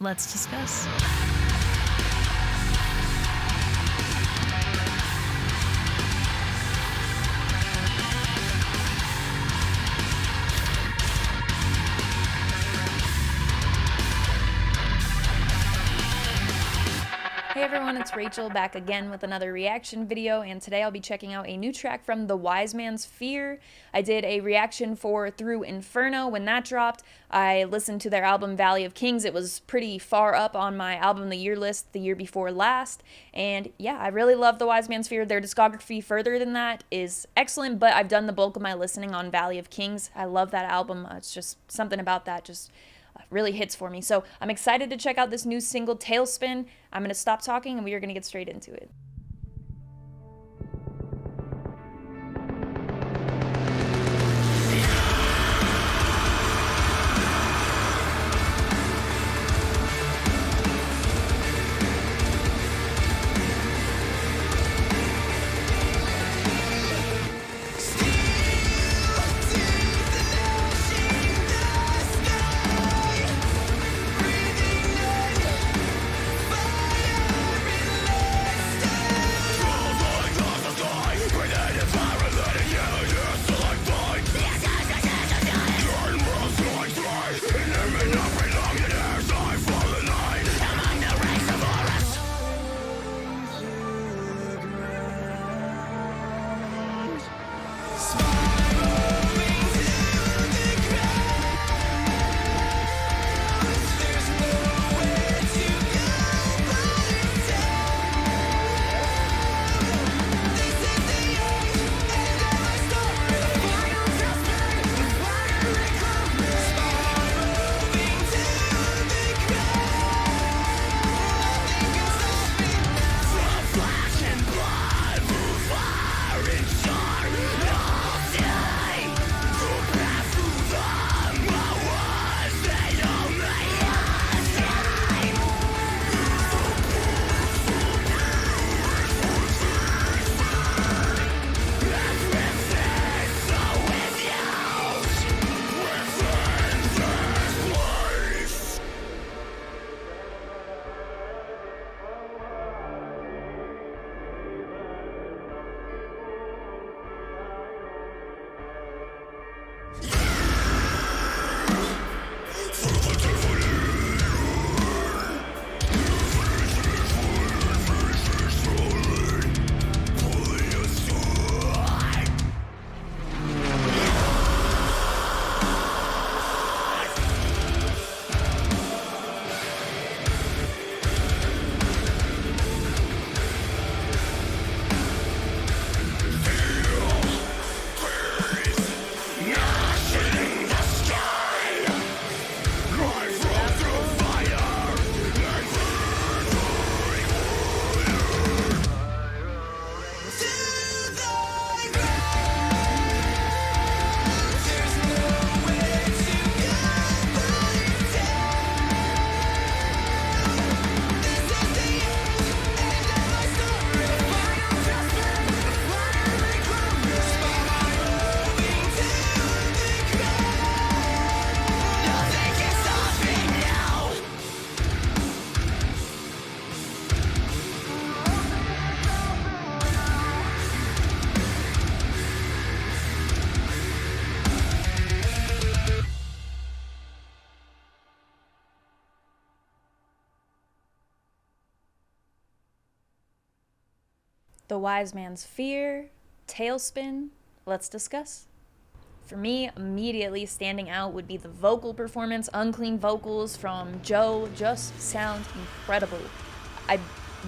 Let's discuss. Hey everyone, it's Rachel back again with another reaction video, and today I'll be checking out a new track from The Wise Man's Fear. I did a reaction for Through Inferno when that dropped. I listened to their album Valley of Kings. It was pretty far up on my album of the year list the year before last, and yeah, I really love The Wise Man's Fear. Their discography further than that is excellent, but I've done the bulk of my listening on Valley of Kings. I love that album. It's just something about that just really hits for me. So I'm excited to check out this new single, Tailspin. I'm going to stop talking and we are going to get straight into it. The Wise Man's Fear, Tailspin, let's discuss. For me, immediately standing out would be the vocal performance. Unclean vocals from Joe just sound incredible.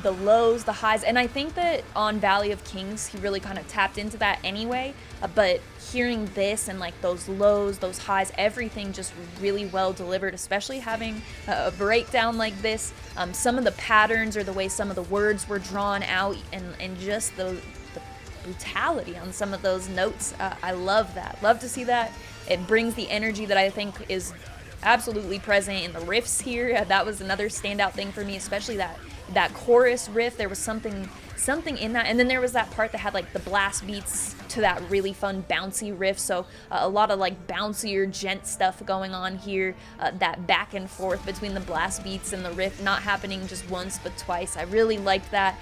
The lows, the highs, and I think that on Valley of Kings, he really kind of tapped into that anyway, but hearing this and like those lows, those highs, everything just really well delivered, especially having a breakdown like this. Some of the patterns or the way some of the words were drawn out and just the brutality on some of those notes. I love that. Love to see that. It brings the energy that I think is absolutely present in the riffs here. That was another standout thing for me, especially that that chorus riff, there was something in that. And then there was that part that had like the blast beats to that really fun bouncy riff, so a lot of like bouncier gent stuff going on here, that back and forth between the blast beats and the riff not happening just once but twice. I really liked that.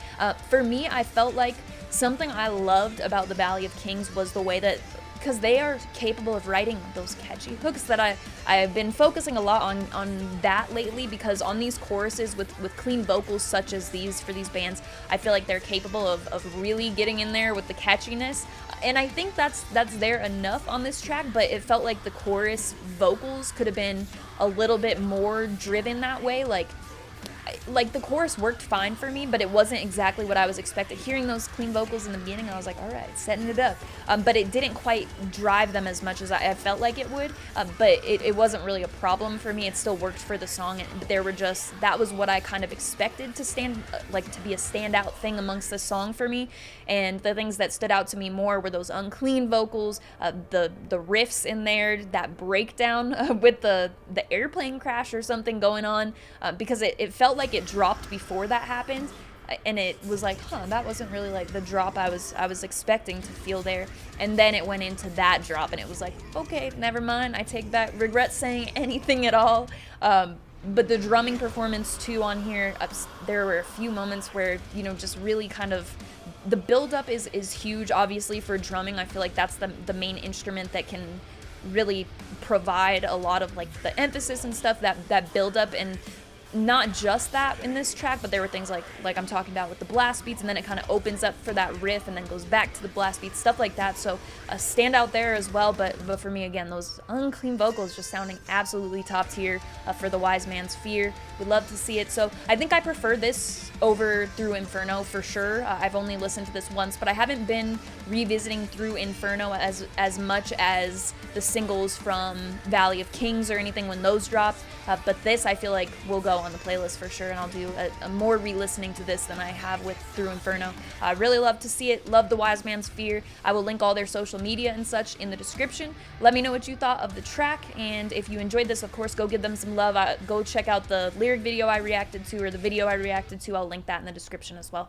For me, I felt like something I loved about the Valley of Kings was the way that, because they are capable of writing those catchy hooks, that I've been focusing a lot on that lately, because on these choruses with clean vocals such as these for these bands, I feel like they're capable of really getting in there with the catchiness. And I think that's there enough on this track, but it felt like the chorus vocals could have been a little bit more driven that way. Like the chorus worked fine for me, but it wasn't exactly what I was expecting. Hearing those clean vocals in the beginning, I was like, all right, setting it up. But it didn't quite drive them as much as I felt like it would. But it wasn't really a problem for me. It still worked for the song. That was what I kind of expected to to be a standout thing amongst the song for me. And the things that stood out to me more were those unclean vocals, the riffs in there, that breakdown with the airplane crash or something going on, because it felt like it dropped before that happened, and it was like, that wasn't really like the drop I was expecting to feel there. And then it went into that drop, and it was like, okay, never mind, I take back, regret saying anything at all. But the drumming performance too on here, there were a few moments where, just really kind of, the build-up is huge, obviously, for drumming. I feel like that's the main instrument that can really provide a lot of like the emphasis and stuff, that build-up. And not just that in this track, but there were things like I'm talking about with the blast beats, and then it kind of opens up for that riff and then goes back to the blast beats, stuff like that. So a standout there as well. But for me, again, those unclean vocals just sounding absolutely top tier for the Wise Man's Fear. We'd love to see it. So I think I prefer this over Through Inferno for sure. I've only listened to this once, but I haven't been revisiting Through Inferno as much as the singles from Valley of Kings or anything when those dropped. But this, I feel like, will go on the playlist for sure, and I'll do a more re-listening to this than I have with Through Inferno. I really love to see it. Love the Wise Man's Fear. I will link all their social media and such in the description. Let me know what you thought of the track, and if you enjoyed this, of course, go give them some love. Go check out the lyric video I reacted to, or the video I reacted to. I'll link that in the description as well.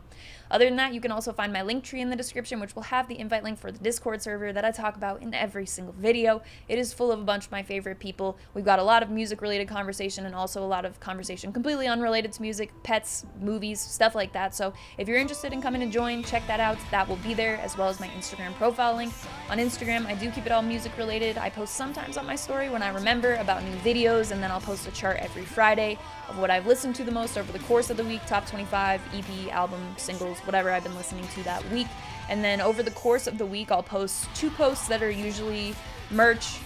Other than that, you can also find my link tree in the description, which will have the invite link for the Discord server that I talk about in every single video. It is full of a bunch of my favorite people. We've got a lot of music-related conversation, and also a lot of conversation completely unrelated to music, pets, movies, stuff like that. So if you're interested in coming to join, check that out. That will be there, as well as my Instagram profile link. On Instagram, I do keep it all music-related. I post sometimes on my story when I remember about new videos, and then I'll post a chart every Friday of what I've listened to the most over the course of the week, top 25, EP, album, singles, whatever I've been listening to that week. And then over the course of the week, I'll post 2 posts that are usually merch,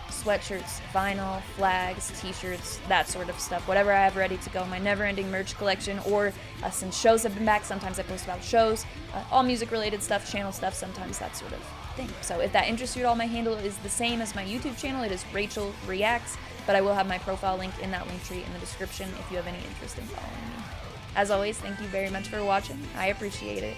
sweatshirts, vinyl, flags, t-shirts, that sort of stuff, whatever I have ready to go, my never-ending merch collection. Or since shows have been back, sometimes I post about shows, all music-related stuff, channel stuff, sometimes that sort of thing. So if that interests you at all, my handle is the same as my YouTube channel. It is Rachel Reacts, but I will have my profile link in that link tree in the description if you have any interest in following me. As always, thank you very much for watching. I appreciate it.